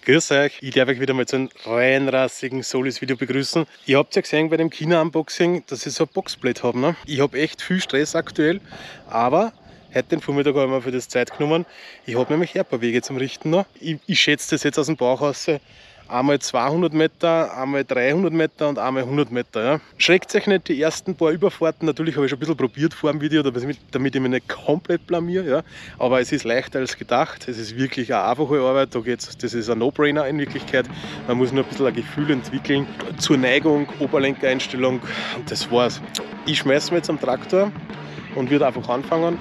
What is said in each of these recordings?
Grüß euch, ich darf euch wieder mal zu einem reinrassigen Solis-Video begrüßen. Ihr habt ja gesehen bei dem China-Unboxing, dass ich so ein Boxblade habe. Ne? Ich habe echt viel Stress aktuell, aber heute den Vormittag habe ich mir für das Zeit genommen. Ich habe nämlich ein paar Wege zum Richten noch. Ich schätze das jetzt aus dem Bauch raus. Einmal 200 Meter, einmal 300 Meter und einmal 100 Meter. Ja. Schreckt euch nicht die ersten paar Überfahrten. Natürlich habe ich schon ein bisschen probiert vor dem Video, damit ich mich nicht komplett blamiere. Ja. Aber es ist leichter als gedacht. Es ist wirklich eine einfache Arbeit. Das ist ein No-Brainer in Wirklichkeit. Man muss nur ein bisschen ein Gefühl entwickeln zur Neigung, Oberlenkeinstellung und das war's. Ich schmeiße mir jetzt am Traktor und würde einfach anfangen.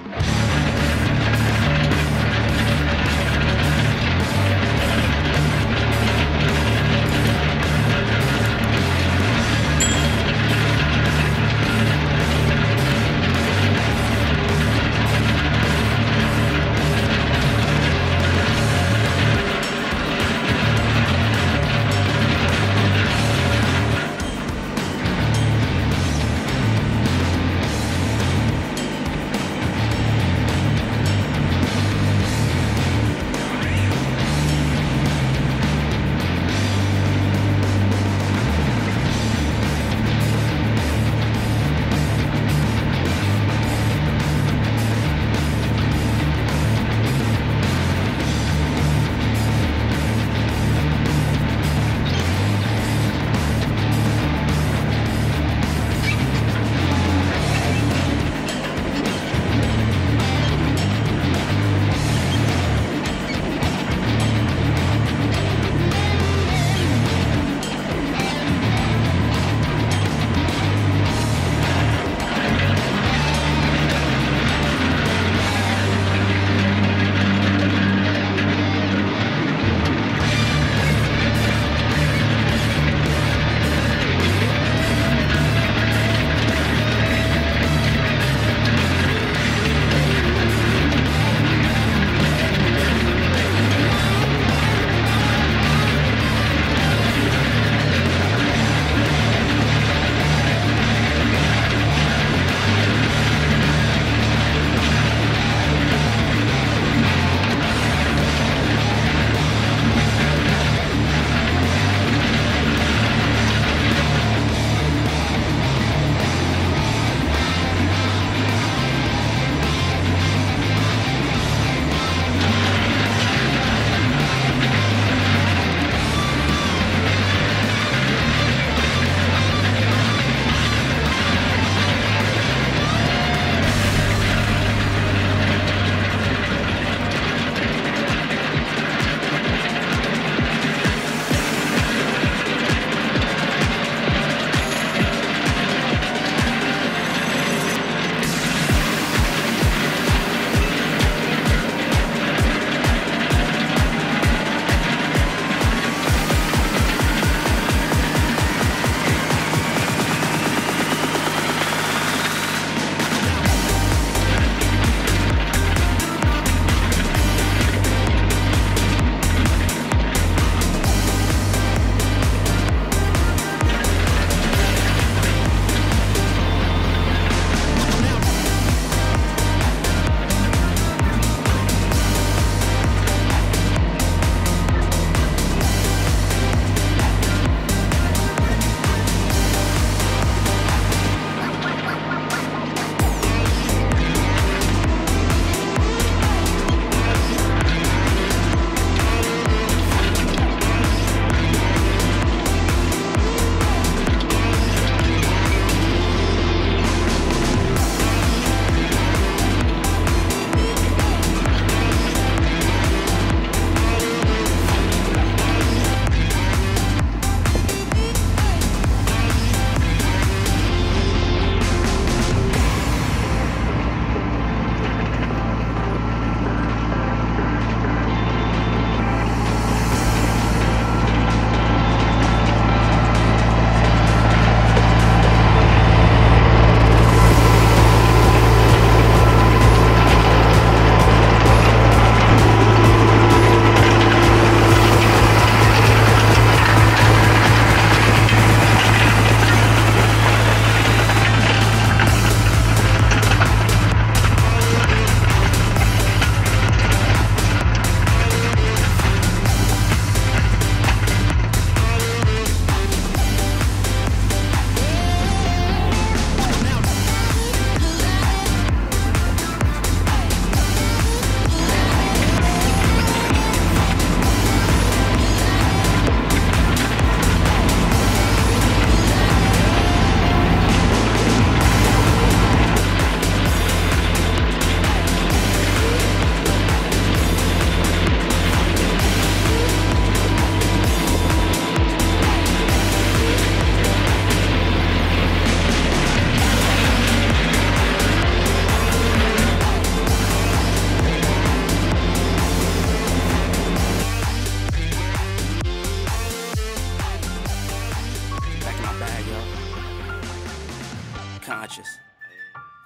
conscious.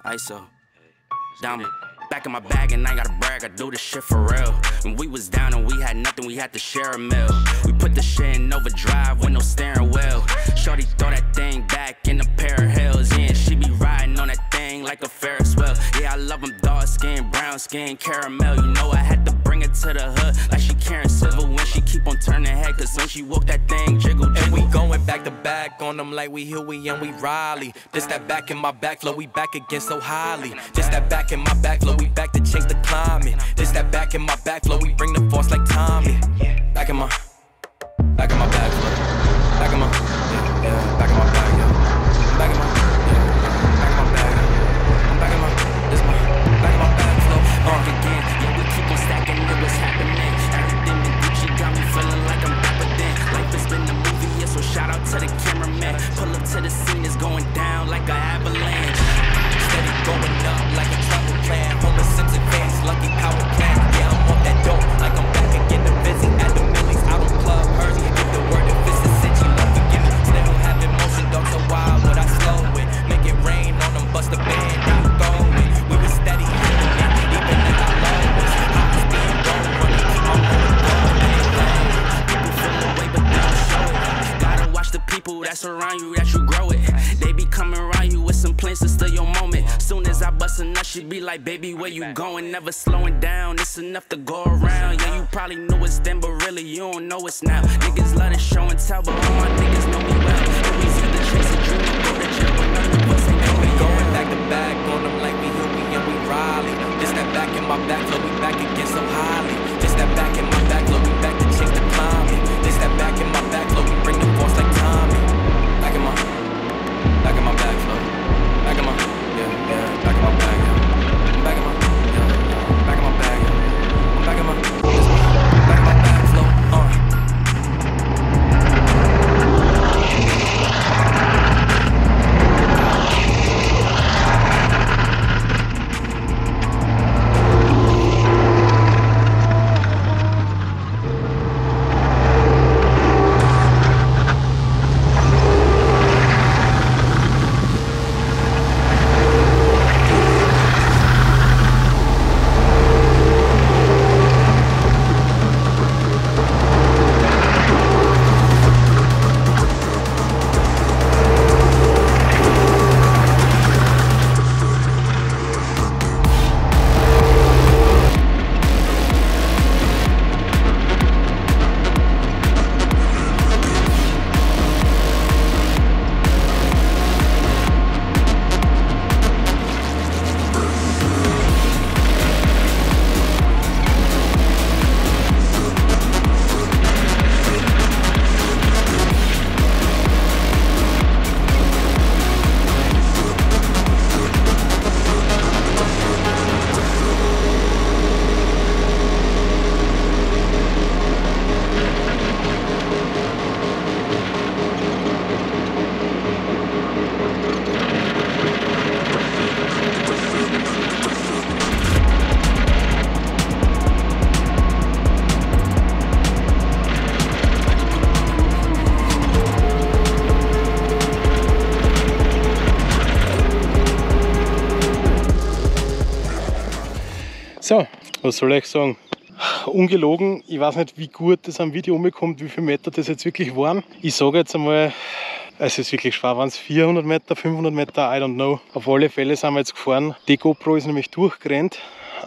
ISO. Down back in my bag and I ain't gotta brag, I do this shit for real. When we was down and we had nothing, we had to share a meal. We put the shit in overdrive with no steering wheel. Shorty throw that thing back in a pair of heels. Yeah, and she be riding on that thing like a Ferris wheel. Yeah, I love them dark skin, brown skin, caramel. You know I had to bring it to the hood like she Karen Civil when she keep on turning head. Cause when she walk that thing jiggle, jiggle. And we going back to back on them like we Hill, we and we Raleigh. This that back in my back flow, we back again so highly. This that back in my back flow, we back to change the climate. This that back in my back flow, we bring the force like Tommy. Back in my back flow, back in my back in my back, yeah. Back in my back in my bag, I'm back in my this my back in my back flow. Again, yeah, we keep on stacking it, what's happening? Everything in Gucci got me feeling like I'm back within. Life has been a movie, yeah, so shout out to the cameraman. Pull up to the scene, it's going down like an avalanche. Steady going up like a travel plan. Homer Simpson fans, lucky power plant. Yeah, I'm off that dope like I'm back again to busy at the millies. Out on club hers, give the word if it's a cinch, you love forgive me. Still have emotion, dog so wild, but I slow it. Make it rain on them, bust the band, you go it. We was steady handling it, even at our lowest. I was being wrong, running, keep on going, people feel the way, but they don't show it. Gotta watch the people that's around you, that you grow it. They be coming around you with some plans to steal your moment. Soon as I bust a nut, she be like, baby, where you going? Never slowing down, it's enough to go around. Yeah, you probably knew it's then, but really you don't know it's now. Niggas love to show and tell, but all my niggas know me well. We see the chase a dream, go to jail, but none of us ain't And we going going back to back on them like we Hill, we and we Raleigh. This that back in my back flow, we back again so highly. This that back in my back flow, we back to change the climate. This that back in my back flow, we bring the force like Tommy. Back in my back flow, back in my back in my bag, yeah. Back in my back in my bag, yeah. I'm back in my this my back in my back flow, So, was soll ich sagen? Ungelogen, ich weiß nicht, wie gut das am Video umkommt, wie viele Meter das jetzt wirklich waren. Ich sage jetzt einmal, es ist wirklich schwer, waren es 400 Meter, 500 Meter, I don't know. Auf alle Fälle sind wir jetzt gefahren. Die GoPro ist nämlich durchgerannt.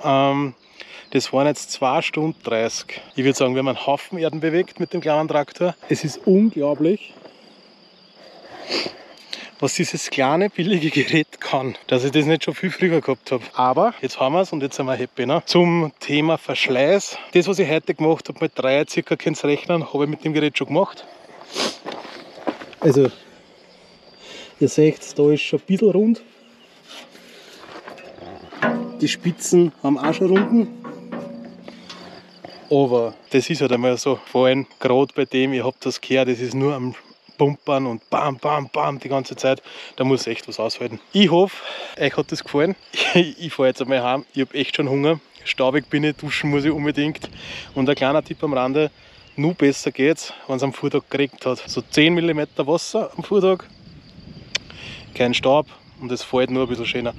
Das waren jetzt 2 Stunden 30. Ich würde sagen, wir haben einen Haufen Erden bewegt mit dem kleinen Traktor. Es ist unglaublich, was dieses kleine, billige Gerät kann, dass ich das nicht schon viel früher gehabt habe. Aber jetzt haben wir es und jetzt sind wir happy. Ne? Zum Thema Verschleiß. Das, was ich heute gemacht habe, mit 3 circa, könnt ihr rechnen, habe ich mit dem Gerät schon gemacht. Also, ihr seht, da ist schon ein bisschen rund. Die Spitzen haben auch schon Runden. Aber das ist halt einmal so, vor allem gerade bei dem, ihr habt das gehört, das ist nur am Pumpern und bam, bam, bam die ganze Zeit. Da muss echt was aushalten. Ich hoffe, euch hat das gefallen. Ich fahre jetzt einmal heim. Ich habe echt schon Hunger. Staubig bin ich, duschen muss ich unbedingt. Und ein kleiner Tipp am Rande, nur besser geht's, wenn es am Vortag geregnet hat. So 10 mm Wasser am Vortag, kein Staub und es fällt nur ein bisschen schöner.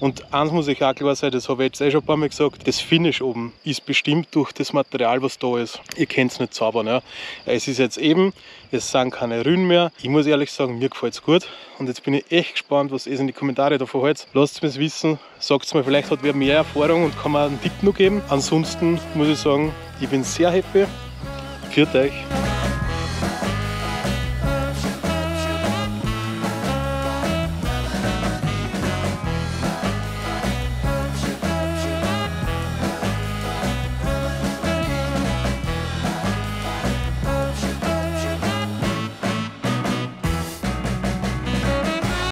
Und eins muss ich auch klar sein, das habe ich jetzt schon ein paar Mal gesagt, das Finish oben ist bestimmt durch das Material, was da ist. Ihr könnt es nicht zaubern. Ja. Es ist jetzt eben, es sind keine Rühren mehr. Ich muss ehrlich sagen, mir gefällt es gut. Und jetzt bin ich echt gespannt, was ihr in die Kommentare davon haltet. Lasst es mir wissen, sagt es mir, vielleicht hat wer mehr Erfahrung und kann mir einen Tipp noch geben. Ansonsten muss ich sagen, ich bin sehr happy. Für euch.